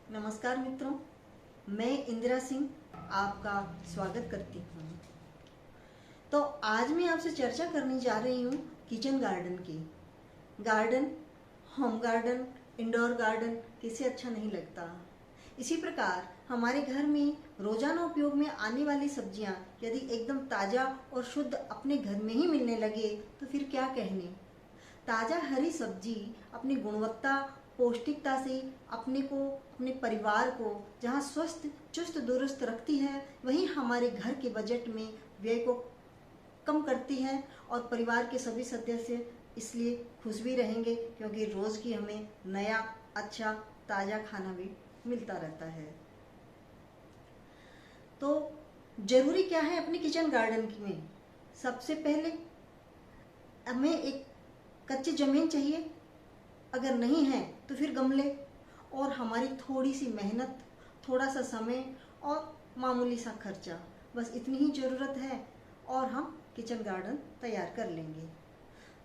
नमस्कार मित्रों, मैं इंदिरा सिंह आपका स्वागत करती हूँ। तो आज मैं आपसे चर्चा करने जा रही हूँ किचन गार्डन की। Garden, home garden, indoor garden किसे अच्छा नहीं लगता। इसी प्रकार हमारे घर में रोजाना उपयोग में आने वाली सब्जियाँ यदि एकदम ताज़ा और शुद्ध अपने घर में ही मिलने लगे तो फिर क्या कहने। ताज़ा हरी सब्जी अपनी गुणवत्ता, पौष्टिकता से अपने को, अपने परिवार को जहाँ स्वस्थ, चुस्त दुरुस्त रखती है, वहीं हमारे घर के बजट में व्यय को कम करती है और परिवार के सभी सदस्य इसलिए खुश भी रहेंगे क्योंकि रोज़ की हमें नया, अच्छा, ताज़ा खाना भी मिलता रहता है। तो जरूरी क्या है अपने किचन गार्डन में? सबसे पहले हमें एक कच्ची ज़मीन चाहिए, अगर नहीं है तो फिर गमले, और हमारी थोड़ी सी मेहनत, थोड़ा सा समय और मामूली सा खर्चा, बस इतनी ही ज़रूरत है और हम किचन गार्डन तैयार कर लेंगे।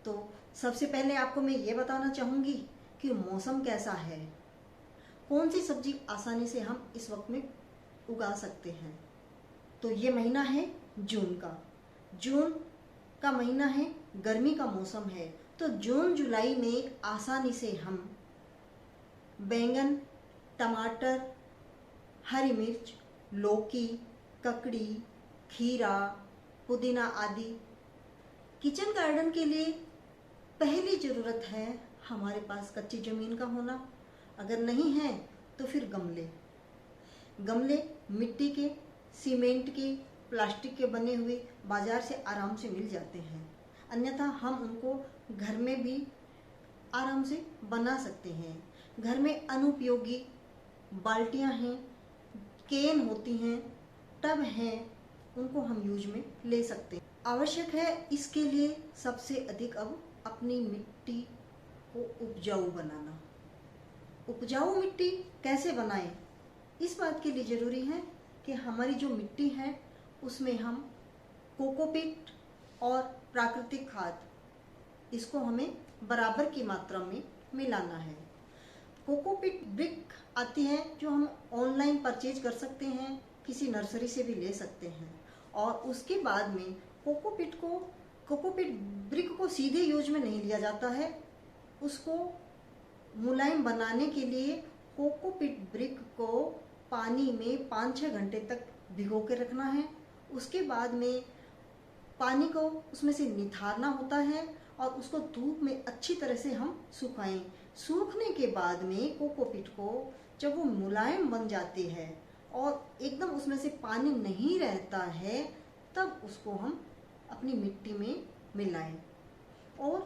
तो सबसे पहले आपको मैं ये बताना चाहूँगी कि मौसम कैसा है, कौन सी सब्जी आसानी से हम इस वक्त में उगा सकते हैं। तो ये महीना है जून का। जून का महीना है, गर्मी का मौसम है। तो जून जुलाई में आसानी से हम बैंगन, टमाटर, हरी मिर्च, लौकी, ककड़ी, खीरा, पुदीना आदि। किचन गार्डन के लिए पहली ज़रूरत है हमारे पास कच्ची ज़मीन का होना। अगर नहीं है तो फिर गमले। गमले मिट्टी के, सीमेंट के, प्लास्टिक के बने हुए बाजार से आराम से मिल जाते हैं। अन्यथा हम उनको घर में भी आराम से बना सकते हैं। घर में अनुपयोगी बाल्टियां हैं, केन होती हैं, टब हैं, उनको हम यूज में ले सकते हैं। आवश्यक है इसके लिए सबसे अधिक अब अपनी मिट्टी को उपजाऊ बनाना। उपजाऊ मिट्टी कैसे बनाएं? इस बात के लिए ज़रूरी है कि हमारी जो मिट्टी है उसमें हम कोकोपीट और प्राकृतिक खाद, इसको हमें बराबर की मात्रा में मिलाना है। कोकोपीट ब्रिक आती है जो हम ऑनलाइन परचेज कर सकते हैं, किसी नर्सरी से भी ले सकते हैं। और उसके बाद में कोकोपीट ब्रिक को सीधे यूज में नहीं लिया जाता है। उसको मुलायम बनाने के लिए कोकोपीट ब्रिक को पानी में 5-6 घंटे तक भिगो के रखना है। उसके बाद में पानी को उसमें से निथारना होता है और उसको धूप में अच्छी तरह से हम सुखाएं। सूखने के बाद में कोकोपीट को जब वो मुलायम बन जाती है और एकदम उसमें से पानी नहीं रहता है, तब उसको हम अपनी मिट्टी में मिलाएं। और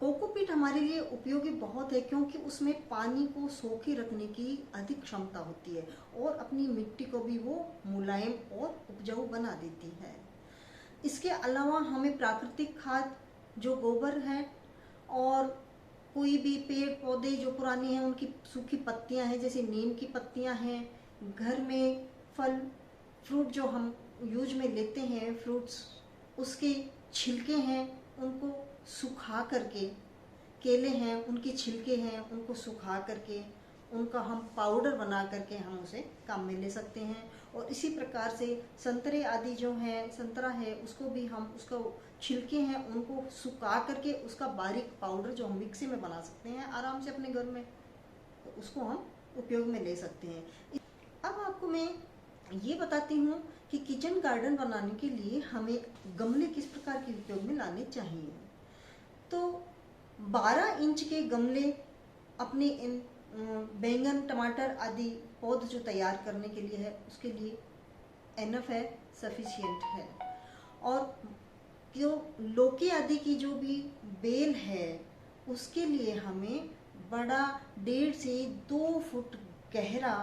कोकोपीट हमारे लिए उपयोगी बहुत है क्योंकि उसमें पानी को सोखे रखने की अधिक क्षमता होती है और अपनी मिट्टी को भी वो मुलायम और उपजाऊ बना देती है। इसके अलावा हमें प्राकृतिक खाद, जो गोबर है और कोई भी पेड़ पौधे जो पुराने हैं उनकी सूखी पत्तियां हैं, जैसे नीम की पत्तियां हैं, घर में फल फ्रूट जो हम यूज में लेते हैं, फ्रूट्स, उसके छिलके हैं उनको सुखा करके, केले हैं उनके छिलके हैं उनको सुखा करके उनका हम पाउडर बना करके हम उसे काम में ले सकते हैं। और इसी प्रकार से संतरे आदि जो हैं, संतरा है उसको भी हम, उसका छिलके हैं उनको सुखा करके उसका बारीक पाउडर जो हम मिक्सी में बना सकते हैं आराम से अपने घर में, तो उसको हम उपयोग में ले सकते हैं। अब आपको मैं ये बताती हूँ कि किचन गार्डन बनाने के लिए हमें गमले किस प्रकार के उपयोग में लाने चाहिए। तो 12 इंच के गमले अपने इन बैंगन, टमाटर आदि पौध जो तैयार करने के लिए है उसके लिए एनफ है, सफिशिएंट है। और जो लौकी आदि की जो भी बेल है उसके लिए हमें बड़ा 1.5 से 2 फुट गहरा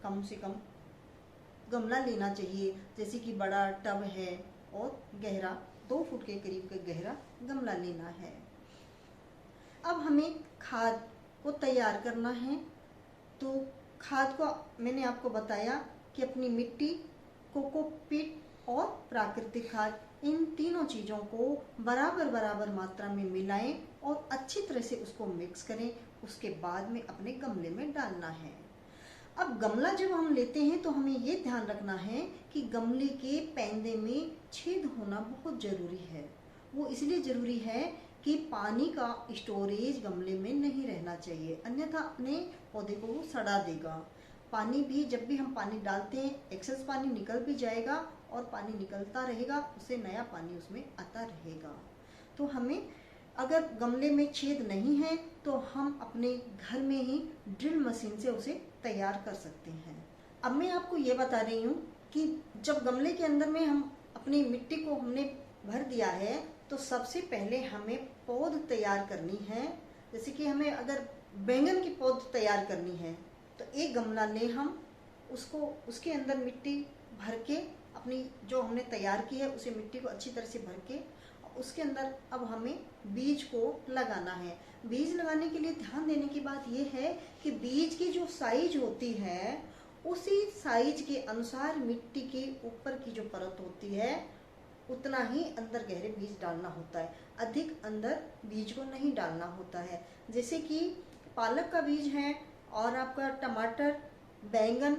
कम से कम गमला लेना चाहिए। जैसे कि बड़ा टब है और गहरा 2 फुट के करीब का गहरा गमला लेना है। अब हमें खाद को तैयार करना है। तो खाद को मैंने आपको बताया कि अपनी मिट्टी, कोकोपीट और प्राकृतिक खाद, इन तीनों चीज़ों को बराबर बराबर मात्रा में मिलाएं और अच्छी तरह से उसको मिक्स करें। उसके बाद में अपने गमले में डालना है। अब गमला जब हम लेते हैं तो हमें ये ध्यान रखना है कि गमले के पैंदे में छेद होना बहुत ज़रूरी है। वो इसलिए ज़रूरी है कि पानी का स्टोरेज गमले में नहीं रहना चाहिए, अन्यथा अपने पौधे को वो सड़ा देगा। पानी भी जब भी हम पानी डालते हैं एक्सेस पानी निकल भी जाएगा और पानी निकलता रहेगा, उससे नया पानी उसमें आता रहेगा। तो हमें अगर गमले में छेद नहीं है तो हम अपने घर में ही ड्रिल मशीन से उसे तैयार कर सकते हैं। अब मैं आपको ये बता रही हूँ कि जब गमले के अंदर में हम अपनी मिट्टी को हमने भर दिया है तो सबसे पहले हमें पौध तैयार करनी है। जैसे कि हमें अगर बैंगन की पौध तैयार करनी है तो एक गमला लें हम, उसको उसके अंदर मिट्टी भर के अपनी जो हमने तैयार की है उसे मिट्टी को अच्छी तरह से भर के उसके अंदर अब हमें बीज को लगाना है। बीज लगाने के लिए ध्यान देने की बात यह है कि बीज की जो साइज होती है उसी साइज के अनुसार मिट्टी के ऊपर की जो परत होती है उतना ही अंदर गहरे बीज डालना होता है, अधिक अंदर बीज को नहीं डालना होता है। जैसे कि पालक का बीज है और आपका टमाटर, बैंगन,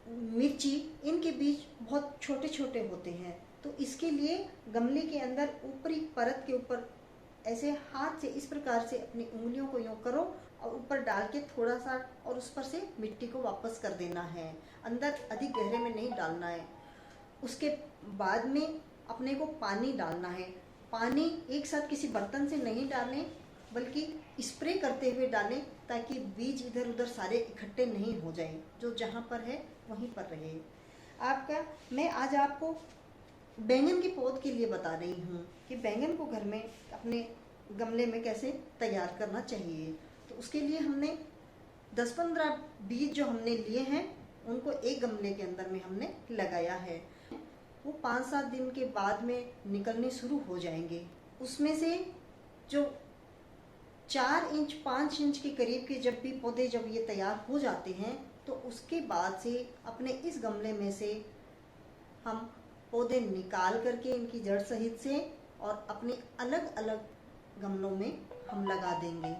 मिर्ची, इनके बीज बहुत छोटे छोटे होते हैं, तो इसके लिए गमले के अंदर ऊपरी परत के ऊपर ऐसे हाथ से इस प्रकार से अपनी उंगलियों को यूं करो और ऊपर डाल के थोड़ा सा और उस पर से मिट्टी को वापस कर देना है, अंदर अधिक गहरे में नहीं डालना है। उसके बाद में अपने को पानी डालना है। पानी एक साथ किसी बर्तन से नहीं डालें बल्कि स्प्रे करते हुए डालें ताकि बीज इधर उधर सारे इकट्ठे नहीं हो जाएं, जो जहाँ पर है वहीं पर रहे। आपका मैं आज आपको बैंगन की पौध के लिए बता रही हूँ कि बैंगन को घर में अपने गमले में कैसे तैयार करना चाहिए। तो उसके लिए हमने 10-15 बीज जो हमने लिए हैं उनको एक गमले के अंदर में हमने लगाया है। वो 5-7 दिन के बाद में निकलने शुरू हो जाएंगे। उसमें से जो 4 इंच 5 इंच के करीब के जब भी पौधे जब ये तैयार हो जाते हैं तो उसके बाद से अपने इस गमले में से हम पौधे निकाल करके इनकी जड़ सहित से और अपने अलग अलग गमलों में हम लगा देंगे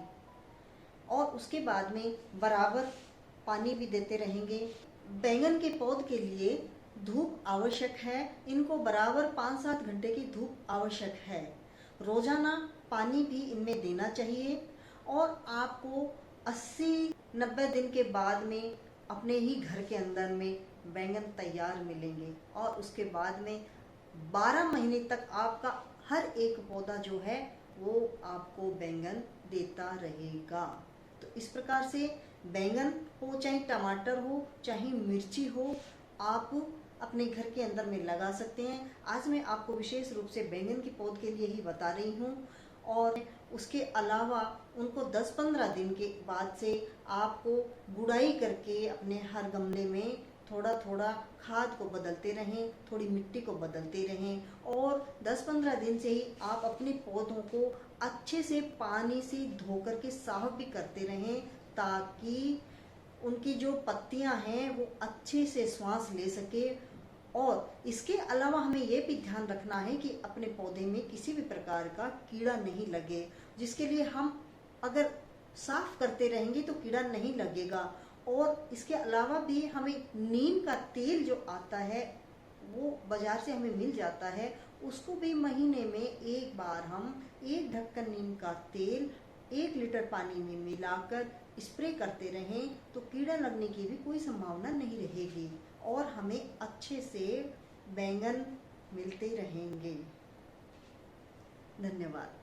और उसके बाद में बराबर पानी भी देते रहेंगे। बैंगन के पौध के लिए धूप आवश्यक है, इनको बराबर 5-7 घंटे की धूप आवश्यक है। रोजाना पानी भी इनमें देना चाहिए और आपको 80-90 दिन के बाद में अपने ही घर के अंदर में बैंगन तैयार मिलेंगे और उसके बाद में 12 महीने तक आपका हर एक पौधा जो है वो आपको बैंगन देता रहेगा। तो इस प्रकार से बैंगन हो चाहे टमाटर हो चाहे मिर्ची हो आप अपने घर के अंदर में लगा सकते हैं। आज मैं आपको विशेष रूप से बैंगन की पौध के लिए ही बता रही हूँ और उसके अलावा उनको 10-15 दिन के बाद से आपको गुड़ाई करके अपने हर गमले में थोड़ा थोड़ा खाद को बदलते रहें, थोड़ी मिट्टी को बदलते रहें और 10-15 दिन से ही आप अपने पौधों को अच्छे से पानी से धो करके साफ भी करते रहें ताकि उनकी जो पत्तियां हैं वो अच्छे से श्वास ले सके। और इसके अलावा हमें ये भी ध्यान रखना है कि अपने पौधे में किसी भी प्रकार का कीड़ा नहीं लगे, जिसके लिए हम अगर साफ करते रहेंगे तो कीड़ा नहीं लगेगा। और इसके अलावा भी हमें नीम का तेल जो आता है वो बाजार से हमें मिल जाता है, उसको भी महीने में एक बार हम 1 ढक्कन नीम का तेल 1 लीटर पानी में मिलाकर स्प्रे करते रहें तो कीड़ा लगने की भी कोई संभावना नहीं रहेगी और हमें अच्छे से बैंगन मिलते रहेंगे। धन्यवाद।